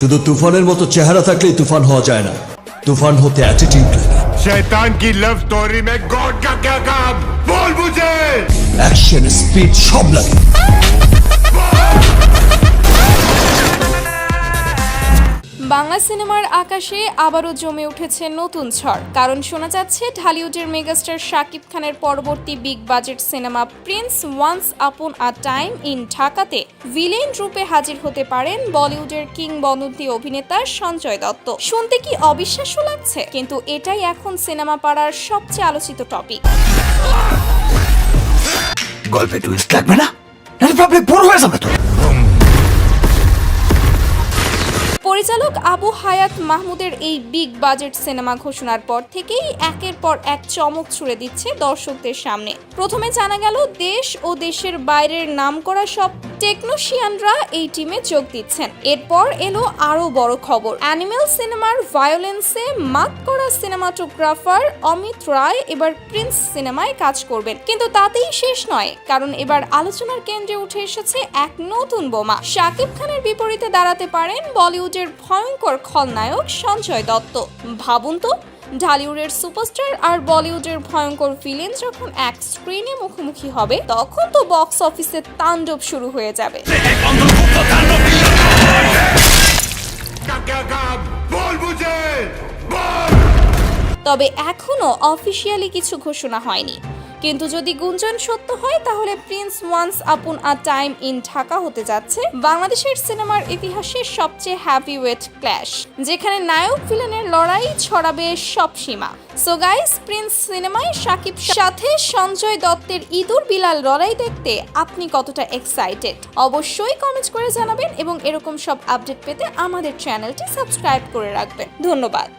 শুধু তুফানের মতো চেহারা থাকলেই তুফান হওয়া যায় না, তুফান হতে অ্যাটিটিউড লাগে। शैतान की लव स्टोरी में गॉड का क्या काम, बोल मुझे। অ্যাকশন, স্পিড সব লাগে। বাংলা সিনেমার আকাশে আবারও জমে উঠেছে নতুন ঝড়। কারণ শোনা যাচ্ছে ঢালিউডের মেগাস্টার শাকিব খানের পরবর্তী big budget cinema prince once upon a time in ঢাকাতে ভিলেন রূপে হাজির হতে পারেন বলিউডের কিংবদন্তি অভিনেতা সঞ্জয় দত্ত। শুনতে কি অবিশ্বাস্য লাগছে, কিন্তু এটাই এখন সিনেমা পাড়ার সবচেয়ে আলোচিত টপিক। গল্পে টুইস্ট লাগবে না, নাহলে পাবলিক বোর হয়ে যাবে তো। পরিচালক আবু হায়াত মাহমুদের এই বিগ বাজেট সিনেমা ঘোষণার পর থেকেই একের পর এক চমক ছুড়ে দিচ্ছে দর্শকদের সামনে। প্রথমে জানা গেল দেশ ও দেশের বাইরের নামকরা সব টেকনোশিয়ানরা এই টিমে যোগ দিচ্ছেন। এরপর এলো আরো বড় খবর, অ্যানিমেল সিনেমার ভায়োলেন্সে মাত করা সিনেমাটোগ্রাফার অমিত রায় এবার প্রিন্স সিনেমায় কাজ করবেন। কিন্তু তাতেই শেষ নয়, কারণ এবার আলোচনার কেন্দ্রে উঠে এসেছে এক নতুন বোমা। শাকিব খানের বিপরীতে দাঁড়াতে পারেন বলিউডের ভয়ঙ্কর খলনায়ক সঞ্জয় দত্ত। ভাবুন তো, ঢালিউডের সুপারস্টার আর বলিউডের ভয়ঙ্কর ভিলেন যখন এক স্ক্রিনে মুখোমুখি হবে, তখন তো বক্স অফিসে তাণ্ডব শুরু হয়ে যাবে। क्या काम, बोल मुझे, बोल। তবে এখনো অফিসিয়ালি কিছু ঘোষণা হয়নি। কিন্তু যদি গুঞ্জন সত্য হয়, তাহলে Prince once upon a time in Dhaka হতে যাচ্ছে বাংলাদেশের সিনেমার ইতিহাসের সবচেয়ে হ্যাভিওয়েট ক্ল্যাশ, যেখানে নায়ক ভিলেনের লড়াই ছড়াবে সব সীমা। সো গাইস, প্রিন্স সিনেমায় শাকিব সাথে সঞ্জয় দত্তের ইঁদুর বিলাল লড়াই দেখতে আপনি কতটা এক্সাইটেড? অবশ্যই কমেন্ট করে জানাবেন এবং এরকম সব আপডেট পেতে আমাদের চ্যানেলটি সাবস্ক্রাইব করে রাখবেন। ধন্যবাদ।